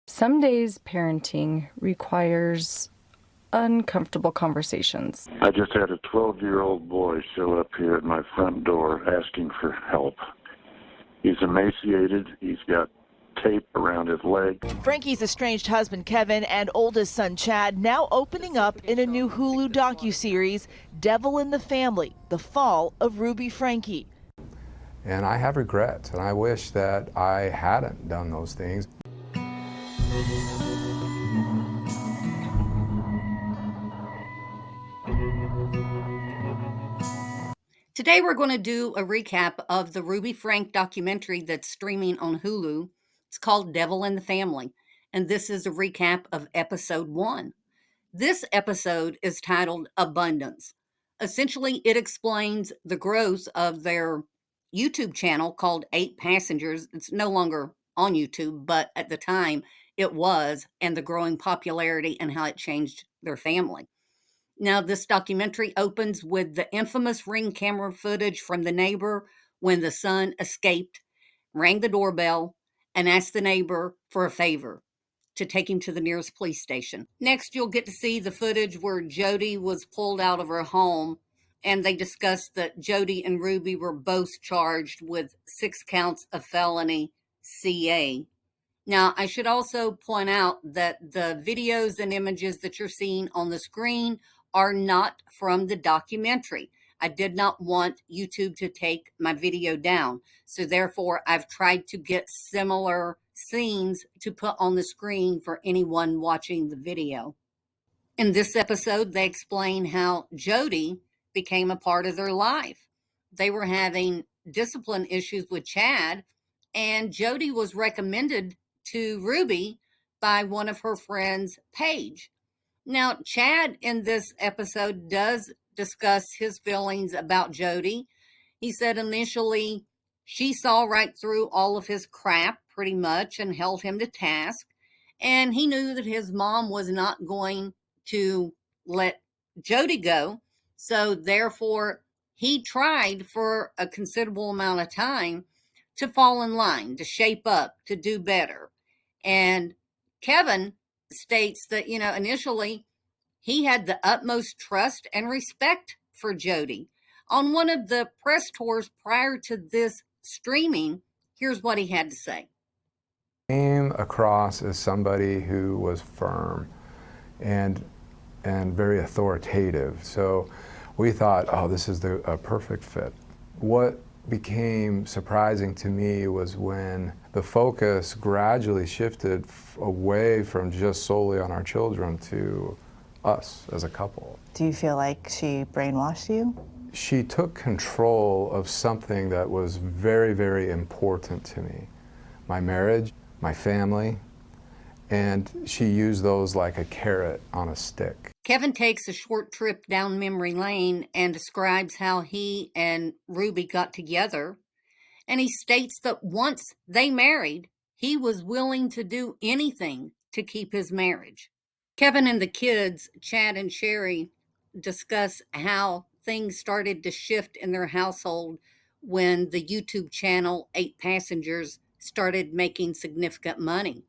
Some days parenting requires uncomfortable conversations. I just had a 12-year-old boy show up here at my front door asking for help. He's emaciated. He's got tape around his leg. Franke's estranged husband Kevin and oldest son Chad now opening up in a new Hulu docuseries, Devil in the Family: The Fall of Ruby Franke. And I have regrets, and I wish that I hadn't done those things. Today we're going to do a recap of the Ruby Franke documentary that's streaming on Hulu. It's called Devil in the Family, and this is a recap of episode 1. This episode is titled Abundance. Essentially, it explains the growth of their YouTube channel called 8 Passengers. It's no longer on YouTube, but at the time it was, and the growing popularity and how it changed their family. Now, this documentary opens with the infamous Ring camera footage from the neighbor when the son escaped, rang the doorbell, and asked the neighbor for a favor to take him to the nearest police station. Next, you'll get to see the footage where Jodi was pulled out of her home, and they discussed that Jodi and Ruby were both charged with 6 counts of felony CA. Now, I should also point out that the videos and images that you're seeing on the screen are not from the documentary. I did not want YouTube to take my video down. So therefore, I've tried to get similar scenes to put on the screen for anyone watching the video. In this episode, they explain how Jodi became a part of their life. They were having discipline issues with Chad, and Jodi was recommended to Ruby by one of her friends, Paige. Now, Chad in this episode does discuss his feelings about Jodi. He said initially she saw right through all of his crap pretty much and held him to task. And he knew that his mom was not going to let Jodi go. So therefore, he tried for a considerable amount of time to fall in line, to shape up, to do better. And Kevin states that, initially he had the utmost trust and respect for Jodi. On one of the press tours prior to this streaming, here's what he had to say. Came across as somebody who was firm and very authoritative. So we thought, oh, this is a perfect fit. What became surprising to me was when the focus gradually shifted away from just solely on our children to us as a couple. Do you feel like she brainwashed you? She took control of something that was very, very important to me. My marriage, my family, and she used those like a carrot on a stick. Kevin takes a short trip down memory lane and describes how he and Ruby got together. And he states that once they married, he was willing to do anything to keep his marriage. Kevin and the kids, Chad and Sherry, discuss how things started to shift in their household when the YouTube channel 8 Passengers started making significant money.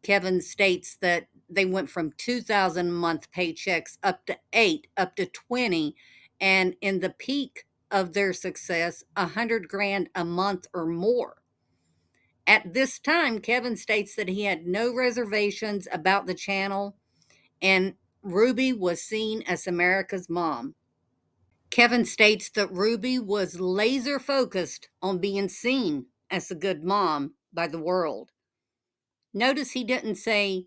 Kevin states that they went from $2,000 a month paychecks up to 8, up to 20, and in the peak of their success, $100,000 a month or more. At this time, Kevin states that he had no reservations about the channel, and Ruby was seen as America's mom. Kevin states that Ruby was laser focused on being seen as a good mom by the world. Notice he didn't say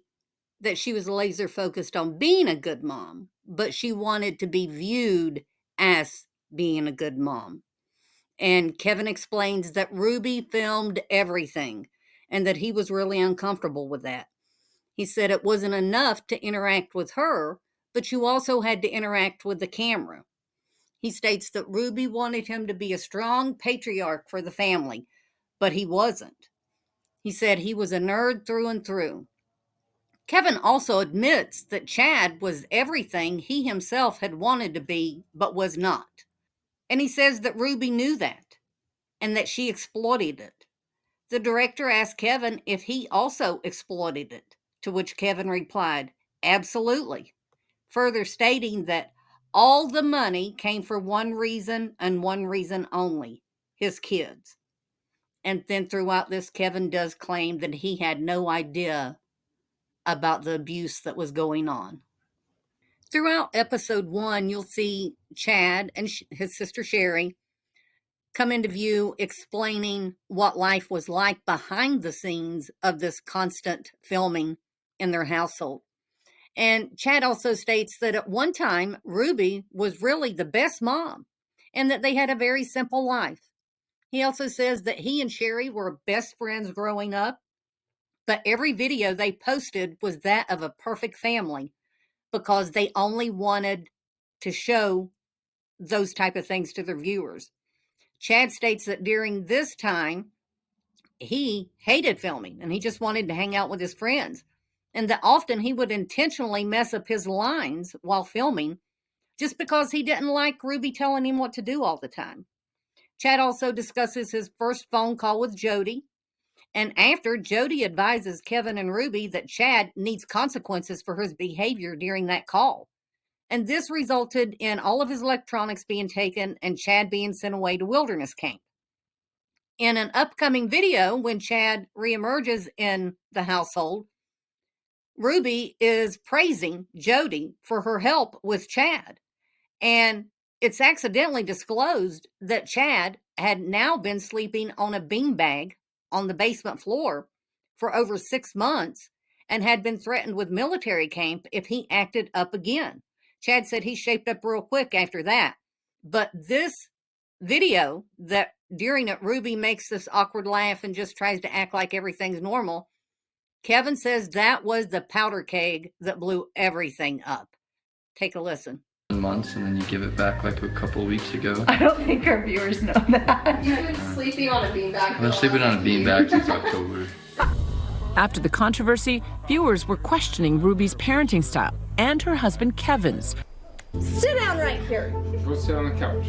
that she was laser focused on being a good mom, but she wanted to be viewed as being a good mom. And Kevin explains that Ruby filmed everything and that he was really uncomfortable with that. He said it wasn't enough to interact with her, but you also had to interact with the camera. He states that Ruby wanted him to be a strong patriarch for the family, but he wasn't. He said he was a nerd through and through. Kevin also admits that Chad was everything he himself had wanted to be, but was not. And he says that Ruby knew that and that she exploited it. The director asked Kevin if he also exploited it, to which Kevin replied, absolutely, further stating that all the money came for one reason and one reason only, his kids. And then throughout this, Kevin does claim that he had no idea about the abuse that was going on. Throughout episode 1, you'll see Chad and his sister Sherry come into view explaining what life was like behind the scenes of this constant filming in their household. And Chad also states that at one time, Ruby was really the best mom and that they had a very simple life. He also says that he and Sherry were best friends growing up, but every video they posted was that of a perfect family because they only wanted to show those type of things to their viewers. Chad states that during this time, he hated filming and he just wanted to hang out with his friends, and that often he would intentionally mess up his lines while filming just because he didn't like Ruby telling him what to do all the time. Chad also discusses his first phone call with Jodi, and after, Jodi advises Kevin and Ruby that Chad needs consequences for his behavior during that call. And this resulted in all of his electronics being taken and Chad being sent away to wilderness camp. In an upcoming video, when Chad reemerges in the household, Ruby is praising Jodi for her help with Chad. And it's accidentally disclosed that Chad had now been sleeping on a beanbag on the basement floor for over 6 months and had been threatened with military camp if he acted up again. Chad said he shaped up real quick after that. But this video that during it, Ruby makes this awkward laugh and just tries to act like everything's normal, Kevin says that was the powder keg that blew everything up. Take a listen. Months and then you give it back like a couple weeks ago. I don't think our viewers know that. You've been sleeping on a beanbag. I've been sleeping on a beanbag since October. After the controversy, viewers were questioning Ruby's parenting style and her husband Kevin's. Sit down right here. Go sit on the couch.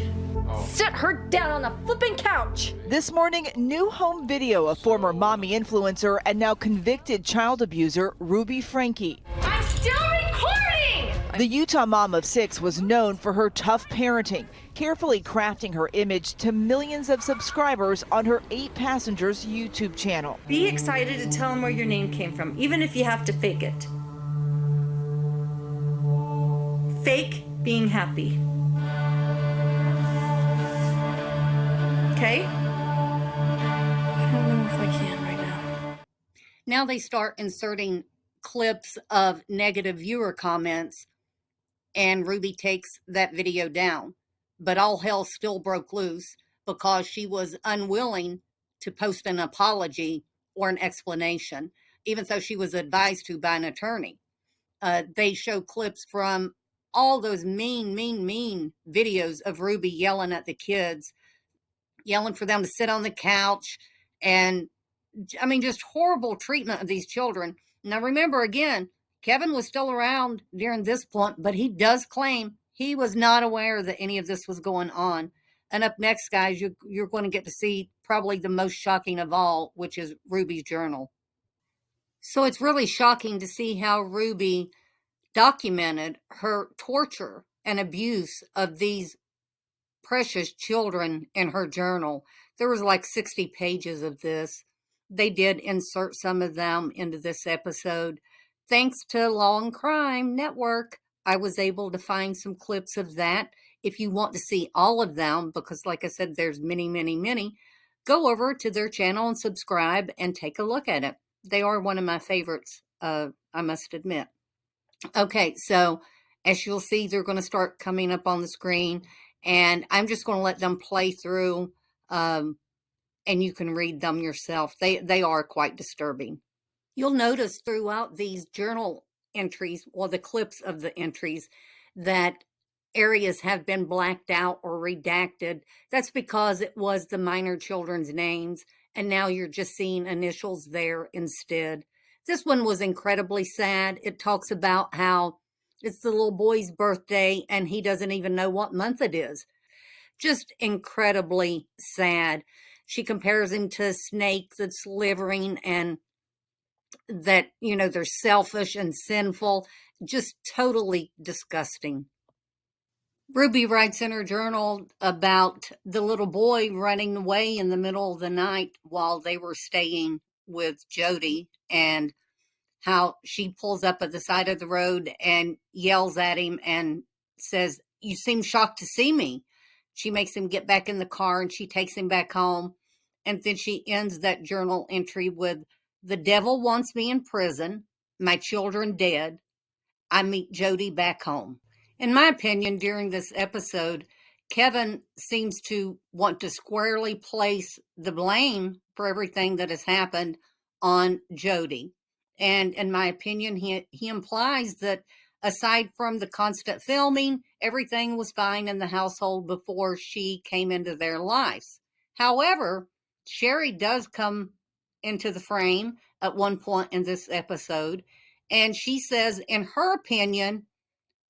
Oh. Sit her down on the flipping couch. This morning, new home video of former mommy influencer and now convicted child abuser Ruby Franke. I'm still recording! The Utah mom of 6 was known for her tough parenting, carefully crafting her image to millions of subscribers on her 8 Passengers YouTube channel. Be excited to tell them where your name came from, even if you have to fake it. Fake being happy. Okay? I don't know if I can right now. Now they start inserting clips of negative viewer comments, and Ruby takes that video down. But all hell still broke loose because she was unwilling to post an apology or an explanation, even though she was advised to by an attorney. They show clips from all those mean videos of Ruby yelling at the kids, yelling for them to sit on the couch, and I mean, just horrible treatment of these children. Now, remember, again, Kevin was still around during this point, but he does claim he was not aware that any of this was going on. And up next, guys, you're going to get to see probably the most shocking of all, which is Ruby's journal. So it's really shocking to see how Ruby documented her torture and abuse of these precious children in her journal. There was like 60 pages of this. They did insert some of them into this episode. Thanks to Law and Crime Network, I was able to find some clips of that. If you want to see all of them, because like I said, there's many, go over to their channel and subscribe and take a look at it. They are one of my favorites, I must admit. Okay, so as you'll see, they're going to start coming up on the screen, and I'm just going to let them play through, and you can read them yourself. They are quite disturbing. You'll notice throughout these journal entries, or the clips of the entries, that areas have been blacked out or redacted. That's because it was the minor children's names, and now you're just seeing initials there instead. This one was incredibly sad. It talks about how it's the little boy's birthday and he doesn't even know what month it is. Just incredibly sad. She compares him to a snake that's slithering, and that, they're selfish and sinful, just totally disgusting. Ruby writes in her journal about the little boy running away in the middle of the night while they were staying with Jodi, and how she pulls up at the side of the road and yells at him and says, "You seem shocked to see me." She makes him get back in the car and she takes him back home. And then she ends that journal entry with, "The devil wants me in prison, my children dead. I meet Jodi back home." In my opinion, during this episode, Kevin seems to want to squarely place the blame for everything that has happened on Jodi. And in my opinion, he implies that aside from the constant filming, everything was fine in the household before she came into their lives. However, Sherry does come into the frame at one point in this episode, and she says, in her opinion,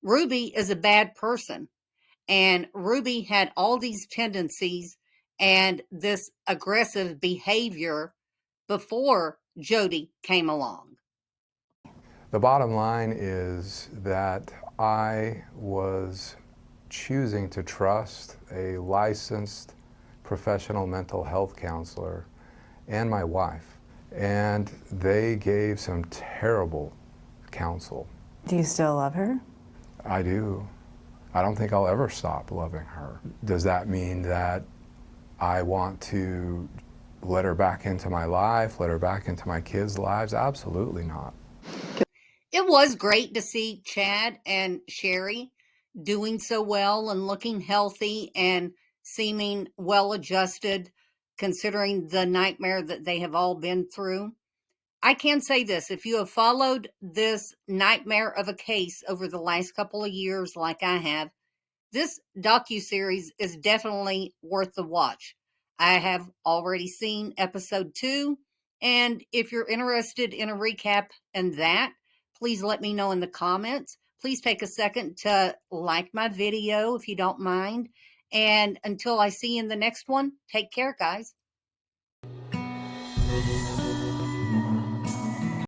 Ruby is a bad person. And Ruby had all these tendencies and this aggressive behavior before Jodi came along. The bottom line is that I was choosing to trust a licensed professional mental health counselor and my wife, and they gave some terrible counsel. Do you still love her? I do. I don't think I'll ever stop loving her. Does that mean that I want to let her back into my life, let her back into my kids' lives? Absolutely not. It was great to see Chad and Sherry doing so well and looking healthy and seeming well adjusted, considering the nightmare that they have all been through. I can say this, if you have followed this nightmare of a case over the last couple of years like I have, this docuseries is definitely worth the watch. I have already seen episode 2, and if you're interested in a recap and that, please let me know in the comments. Please take a second to like my video if you don't mind. And until I see you in the next one, take care, guys.